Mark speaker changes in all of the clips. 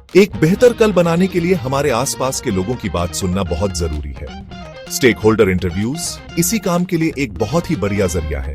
Speaker 1: एक बेहतर कल बनाने के लिए हमारे आसपास के लोगों की बात सुनना बहुत जरूरी है। स्टेक होल्डर इंटरव्यूज इसी काम के लिए एक बहुत ही बढ़िया जरिया है।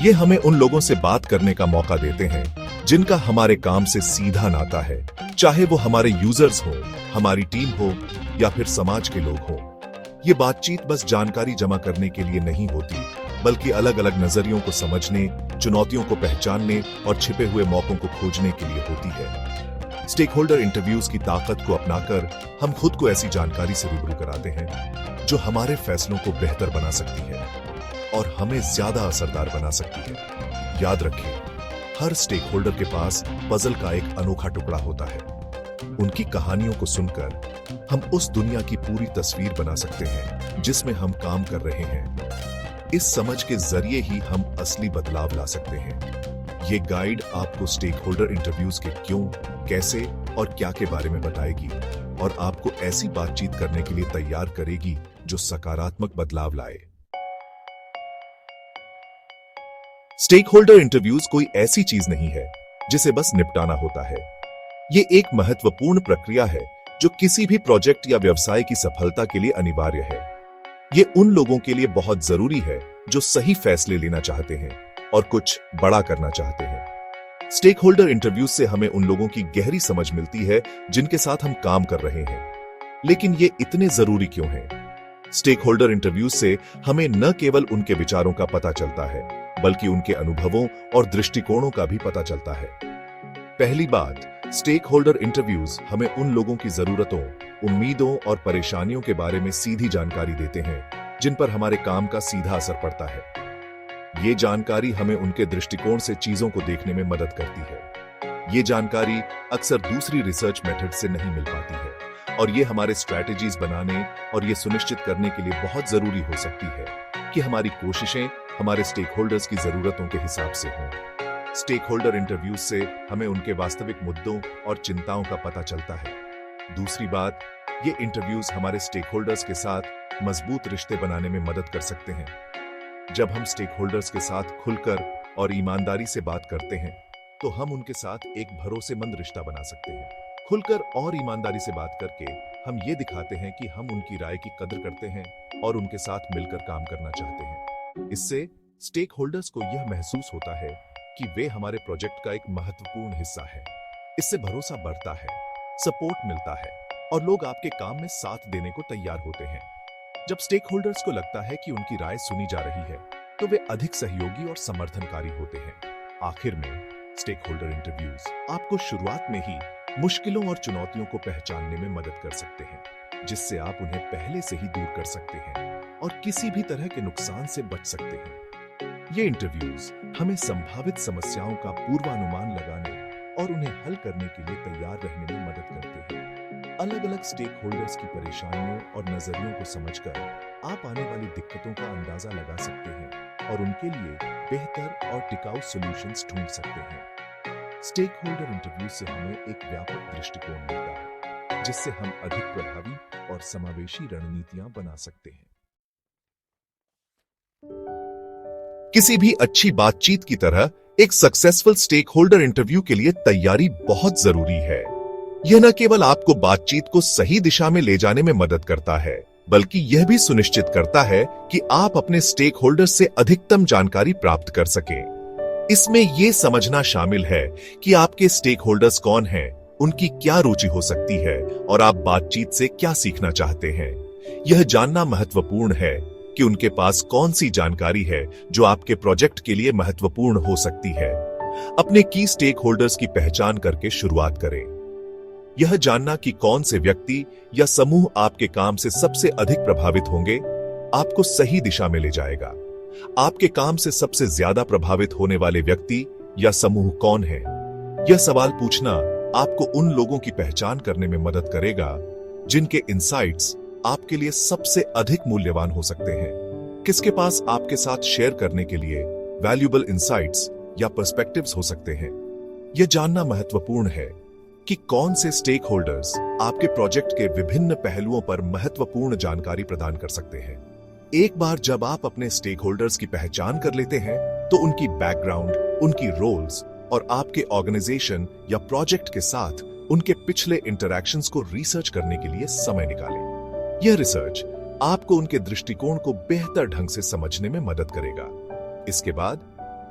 Speaker 1: ये हमें उन लोगों से बात करने का मौका देते हैं जिनका हमारे काम से सीधा नाता है, चाहे वो हमारे यूजर्स हो, हमारी टीम हो या फिर समाज के लोग हो। ये बातचीत बस जानकारी जमा करने के लिए नहीं होती, बल्कि अलग अलग नजरियों को समझने, चुनौतियों को पहचानने और छिपे हुए मौकों को खोजने के लिए होती है। स्टेक होल्डर इंटरव्यूज की ताकत को अपनाकर हम खुद को ऐसी जानकारी से रूबरू कराते हैं जो हमारे फैसलों को बेहतर बना सकती है और हमें ज्यादा असरदार बना सकती है। याद रखें, हर स्टेक होल्डर के पास पजल का एक अनोखा टुकड़ा होता है। उनकी कहानियों को सुनकर हम उस दुनिया की पूरी तस्वीर बना सकते हैं जिसमें हम काम कर रहे हैं। इस समझ के जरिए ही हम असली बदलाव ला सकते हैं। ये गाइड आपको स्टेक होल्डर इंटरव्यूज के क्यों, कैसे और क्या के बारे में बताएगी और आपको ऐसी बातचीत करने के लिए तैयार करेगी जो सकारात्मक बदलाव लाए। स्टेक होल्डर इंटरव्यूज कोई ऐसी चीज नहीं है जिसे बस निपटाना होता है। ये एक महत्वपूर्ण प्रक्रिया है जो किसी भी प्रोजेक्ट या व्यवसाय की सफलता के लिए अनिवार्य है। ये उन लोगों के लिए बहुत जरूरी है जो सही फैसले लेना चाहते हैं और कुछ बड़ा करना चाहते हैं। स्टेक होल्डर इंटरव्यूज से हमें उन लोगों की गहरी समझ मिलती है जिनके साथ हम काम कर रहे हैं। लेकिन ये इतने जरूरी क्यों हैं? स्टेक होल्डर इंटरव्यूज से हमें न केवल उनके विचारों का पता चलता है, बल्कि उनके अनुभवों और दृष्टिकोणों का भी पता चलता है। पहली बात, स्टेक होल्डर इंटरव्यूज हमें उन लोगों की जरूरतों, उम्मीदों और परेशानियों के बारे में सीधी जानकारी देते हैं जिन पर हमारे काम का सीधा असर पड़ता है। ये जानकारी हमें उनके दृष्टिकोण से चीजों को देखने में मदद करती है। ये जानकारी अक्सर दूसरी रिसर्च मेथड से नहीं मिल पाती है और ये हमारे स्ट्रैटेजीज बनाने और ये सुनिश्चित करने के लिए बहुत जरूरी हो सकती है कि हमारी कोशिशें हमारे स्टेक होल्डर्स की जरूरतों के हिसाब से हों। स्टेक होल्डर इंटरव्यूज से हमें उनके वास्तविक मुद्दों और चिंताओं का पता चलता है। दूसरी बात, ये इंटरव्यूज हमारे स्टेक होल्डर्स के साथ मजबूत रिश्ते बनाने में मदद कर सकते हैं। जब हम स्टेक होल्डर्स के साथ खुलकर और ईमानदारी से बात करते हैं तो हम उनके साथ एक भरोसेमंद रिश्ता बना सकते हैं। खुलकर और ईमानदारी से बात करके हम ये दिखाते हैं कि हम उनकी राय की कदर करते हैं और उनके साथ मिलकर काम करना चाहते हैं। इससे स्टेक होल्डर्स को यह महसूस होता है कि वे हमारे प्रोजेक्ट का एक महत्वपूर्ण हिस्सा है। इससे भरोसा बढ़ता है, सपोर्ट मिलता है और लोग आपके काम में साथ देने को तैयार होते हैं। जब स्टेक होल्डर्स को लगता है कि उनकी राय सुनी जा रही है तो वे अधिक सहयोगी और समर्थनकारी होते हैं। आखिर में, स्टेक होल्डर इंटरव्यूज आपको शुरुआत में ही मुश्किलों और चुनौतियों को पहचानने में मदद कर सकते हैं, जिससे आप उन्हें पहले से ही दूर कर सकते हैं और किसी भी तरह के नुकसान से बच सकते हैं। ये इंटरव्यूज हमें संभावित समस्याओं का पूर्वानुमान लगाने और उन्हें हल करने के लिए तैयार रहने में मदद करते हैं। अलग अलग स्टेक होल्डर्स की परेशानियों और नजरियों को समझकर आप आने वाली दिक्कतों का अंदाजा लगा सकते हैं और उनके लिए बेहतर और टिकाऊ सॉल्यूशंस ढूंढ सकते हैं। स्टेक होल्डर इंटरव्यू से हमें एक व्यापक दृष्टिकोण मिलता है, जिससे हम अधिक प्रभावी और समावेशी रणनीतियां बना सकते हैं। किसी भी अच्छी बातचीत की तरह एक सक्सेसफुल स्टेक होल्डर इंटरव्यू के लिए तैयारी बहुत जरूरी है। यह न केवल आपको बातचीत को सही दिशा में ले जाने में मदद करता है, बल्कि यह भी सुनिश्चित करता है कि आप अपने स्टेक होल्डर्स से अधिकतम जानकारी प्राप्त कर सकें। इसमें यह समझना शामिल है कि आपके स्टेक होल्डर्स कौन हैं, उनकी क्या रुचि हो सकती है और आप बातचीत से क्या सीखना चाहते हैं। यह जानना महत्वपूर्ण है कि उनके पास कौन सी जानकारी है जो आपके प्रोजेक्ट के लिए महत्वपूर्ण हो सकती है। अपने की स्टेक होल्डर्स की पहचान करके शुरुआत करें। यह जानना कि कौन से व्यक्ति या समूह आपके काम से सबसे अधिक प्रभावित होंगे, आपको सही दिशा में ले जाएगा। आपके काम से सबसे ज्यादा प्रभावित होने वाले व्यक्ति या समूह कौन है? यह सवाल पूछना आपको उन लोगों की पहचान करने में मदद करेगा जिनके इनसाइट्स आपके लिए सबसे अधिक मूल्यवान हो सकते हैं। किसके पास आपके साथ शेयर करने के लिए वैल्यूएबल इनसाइट्स या पर्सपेक्टिव्स हो सकते हैं। यह जानना महत्वपूर्ण है कि कौन से स्टेक होल्डर्स आपके प्रोजेक्ट के विभिन्न पहलुओं पर महत्वपूर्ण जानकारी प्रदान कर सकते हैं। एक बार जब आप अपने स्टेक होल्डर्स की पहचान कर लेते हैं तो उनकी बैकग्राउंड, उनकी रोल्स और आपके ऑर्गेनाइजेशन या प्रोजेक्ट के साथ उनके पिछले इंटरैक्शंस को रिसर्च करने के लिए समय निकालें। यह रिसर्च आपको उनके दृष्टिकोण को बेहतर ढंग से समझने में मदद करेगा। इसके बाद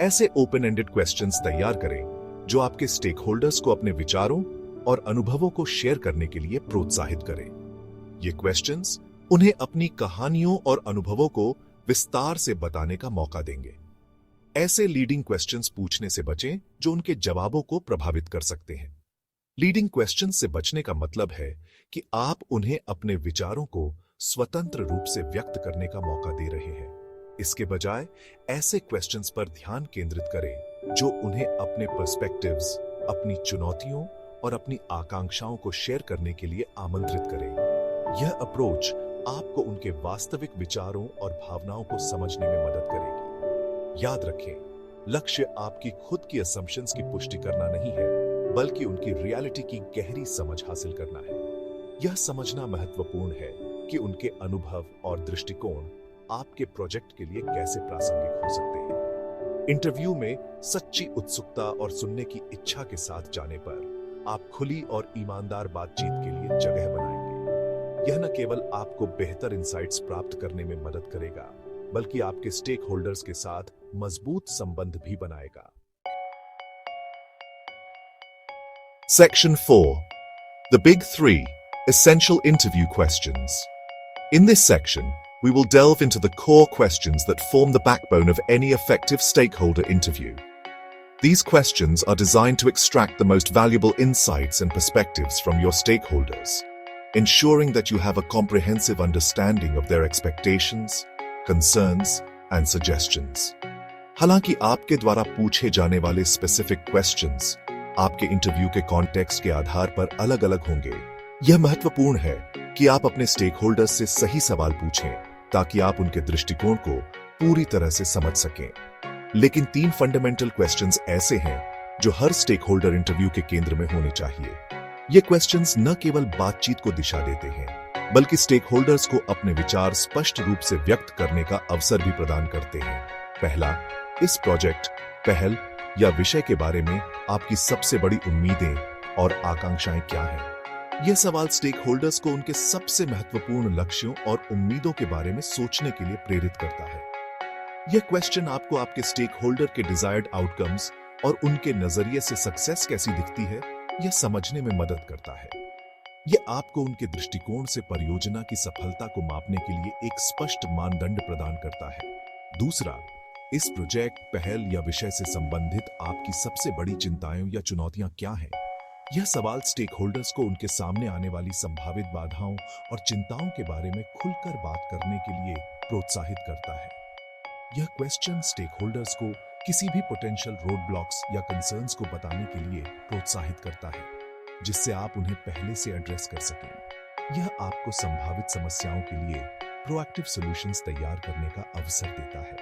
Speaker 1: ऐसे ओपन एंडेड क्वेश्चंस तैयार करें जो आपके स्टेक होल्डर्स को अपने विचारों और अनुभवों को शेयर करने के लिए प्रोत्साहित करें। ये क्वेश्चंस उन्हें अपनी कहानियों और अनुभवों को विस्तार से बताने का मौका देंगे। ऐसे लीडिंग क्वेश्चंस पूछने से बचें जो उनके जवाबों को प्रभावित कर सकते हैं। लीडिंग क्वेश्चंस से बचने का मतलब है कि आप उन्हें अपने विचारों को स्वतंत्र रूप से व्यक्त करने का मौका दे रहे हैं। इसके बजाय ऐसे क्वेश्चंस पर ध्यान केंद्रित करें जो उन्हें अपने पर्सपेक्टिव्स, अपनी चुनौतियों और अपनी आकांक्षाओं को शेयर करने के लिए आमंत्रित करें। यह अप्रोच आपको उनके वास्तविक विचारों और भावनाओं को समझने में मदद करेगी। याद रखें, लक्ष्य आपकी खुद की असम्पशंस की पुष्टि करना नहीं है, बल्कि उनकी रियलिटी की गहरी समझ हासिल करना है। यह समझना महत्वपूर्ण है कि उनके अनुभव और दृष्टिकोण आपके प्रोजेक्ट के लिए कैसे प्रासंगिक हो सकते हैं। इंटरव्यू में सच्ची उत्सुकता और सुनने की इच्छा के साथ जाने पर आप खुली और ईमानदार बातचीत के लिए जगह बनाएंगे। यह न केवल आपको बेहतर इंसाइट्स प्राप्त करने में मदद करेगा, बल्कि आपके स्टेक होल्डर्स के साथ मजबूत संबंध भी बनाएगा। Section 4. The Big Three Essential Interview Questions. In this section, we will delve into the core questions that form the backbone of any effective stakeholder interview. These questions are designed to extract the most valuable insights and perspectives from your stakeholders, ensuring that you have a comprehensive understanding of their expectations, concerns, and suggestions. हालांकि आपके द्वारा पूछे जाने वाले specific questions आपके interview के context के आधार पर अलग-अलग होंगे। यह महत्वपूर्ण है कि आप अपने स्टेक होल्डर्स से सही सवाल पूछें ताकि आप उनके दृष्टिकोण को पूरी तरह से समझ सकें। लेकिन 3 फंडामेंटल क्वेश्चंस ऐसे हैं जो हर स्टेक होल्डर इंटरव्यू के केंद्र में होने चाहिए। ये क्वेश्चंस न केवल बातचीत को दिशा देते हैं, बल्कि स्टेक होल्डर्स को अपने विचार स्पष्ट रूप से व्यक्त करने का अवसर भी प्रदान करते हैं। पहला, इस प्रोजेक्ट, पहल या विषय के बारे में आपकी सबसे बड़ी उम्मीदें और आकांक्षाएं क्या हैं? यह सवाल स्टेक होल्डर्स को उनके सबसे महत्वपूर्ण लक्ष्यों और उम्मीदों के बारे में सोचने के लिए प्रेरित करता है। यह क्वेश्चन आपको आपके स्टेक होल्डर के डिजायर्ड आउटकम्स और उनके नजरिए से सक्सेस कैसी दिखती है, यह समझने में मदद करता है। यह आपको उनके दृष्टिकोण से परियोजना की सफलता को मापने के लिए एक स्पष्ट मानदंड प्रदान करता है। दूसरा, इस प्रोजेक्ट, पहल या विषय से संबंधित आपकी सबसे बड़ी चिंताएं या चुनौतियां क्या हैं? यह सवाल स्टेक होल्डर्स को उनके सामने आने वाली संभावित बाधाओं और चिंताओं के बारे में खुलकर बात करने के लिए प्रोत्साहित करता है। यह क्वेश्चन स्टेक होल्डर्स को किसी भी पोटेंशियल रोड ब्लॉक्स या कंसर्न्स को बताने के लिए प्रोत्साहित करता है, जिससे आप उन्हें पहले से एड्रेस कर सकें। यह आपको संभावित समस्याओं के लिए प्रोएक्टिव सॉल्यूशंस तैयार करने का अवसर देता है,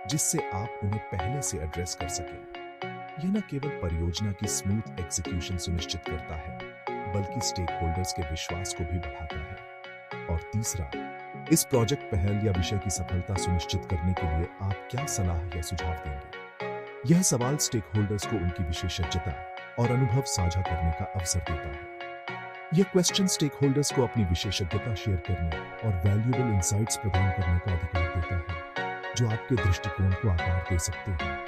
Speaker 1: जिससे आप उन्हें पहले से एड्रेस कर सकें। यह न केवल परियोजना की स्मूथ एग्जीक्यूशन सुनिश्चित करता है, बल्कि स्टेक होल्डर्स के विश्वास को भी बढ़ाता है। और तीसरा, इस प्रोजेक्ट, पहल या विषय की सफलता सुनिश्चित करने के लिए आप क्या सलाह या सुझाव देंगे? यह सवाल स्टेक होल्डर्स को उनकी विशेषज्ञता और अनुभव साझा करने का अवसर देता है। यह क्वेश्चन स्टेक होल्डर्स को अपनी विशेषज्ञता शेयर करने और वैल्यूएबल इंसाइट्स प्रदान करने का अधिकार देता है, जो आपके दृष्टिकोण को आकार दे सकते हैं।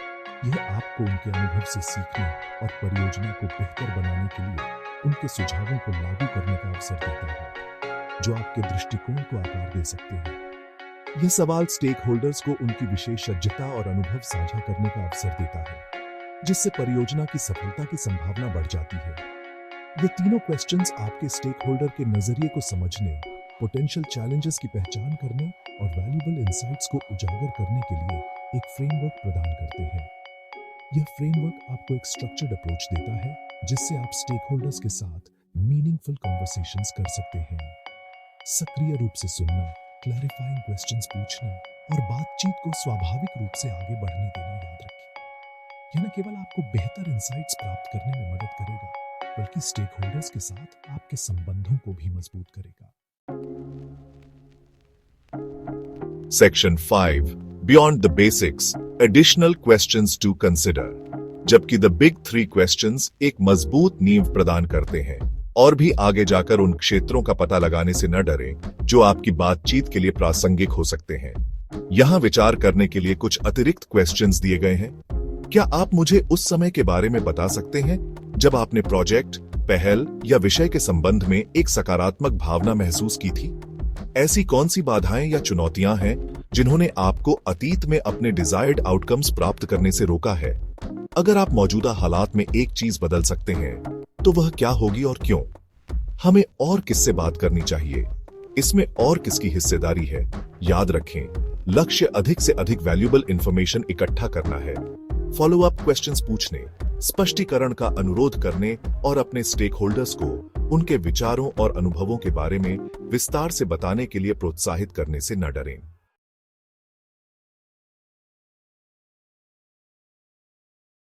Speaker 1: यह आपको उनके अनुभव से सीखने और परियोजना को बेहतर बनाने के लिए उनके सुझावों को लागू करने का अवसर देता है, जो आपके दृष्टिकोण को आकार दे सकते हैं। यह सवाल स्टेक होल्डर्स को उनकी विशेषज्ञता और अनुभव साझा करने का अवसर देता है, जिससे परियोजना की सफलता की संभावना बढ़ जाती है। ये तीनों क्वेश्चंस आपके स्टेक होल्डर के नजरिए को समझने, पोटेंशियल चैलेंजेस की पहचान करने और वैल्यूएबल इंसाइट्स को उजागर करने के लिए एक फ्रेमवर्क प्रदान करते हैं। यह फ्रेमवर्क आपको एक स्ट्रक्चर्ड अप्रोच देता है, जिससे आप स्टेक होल्डर्स के साथ मीनिंगफुल कॉन्वर्सेशंस कर सकते हैं। सक्रिय रूप से सुनना, क्लैरिफाइंग क्वेश्चंस पूछना और बातचीत को स्वाभाविक रूप से आगे बढ़ने देना याद रखें। यह न केवल आपको बेहतर इंसाइट्स प्राप्त करने में मदद करेगा, बल्कि स्टेक होल्डर्स के साथ आपके संबंधों को भी मजबूत करेगा। Section 5. Beyond the basics, additional questions to consider. जबकि द बिग 3 क्वेश्चंस एक मजबूत नींव प्रदान करते हैं। और भी आगे जाकर उन क्षेत्रों का पता लगाने से न डरें जो आपकी बातचीत के लिए प्रासंगिक हो सकते हैं। यहाँ विचार करने के लिए कुछ अतिरिक्त क्वेश्चंस दिए गए हैं। क्या आप मुझे उस समय के बारे में बता सकते हैं जब आपने प्रोजेक्ट, पहल या विषय के संबंध में एक सकारात्मक भावना महसूस की थी? ऐसी कौन सी बाधाएं या चुनौतियां हैं जिन्होंने आपको अतीत में अपने डिजायर्ड आउटकम्स प्राप्त करने से रोका है? अगर आप मौजूदा हालात में एक चीज बदल सकते हैं तो वह क्या होगी और क्यों? हमें और किससे बात करनी चाहिए? इसमें और किसकी हिस्सेदारी है? याद रखें, लक्ष्य अधिक से अधिक वैल्यूएबल इंफॉर्मेशन इकट्ठा करना है। फॉलो अप क्वेश्चंस पूछने, स्पष्टीकरण का अनुरोध करने और अपने स्टेक होल्डर्स को उनके विचारों और अनुभवों के बारे में विस्तार से बताने के लिए प्रोत्साहित करने से न डरें।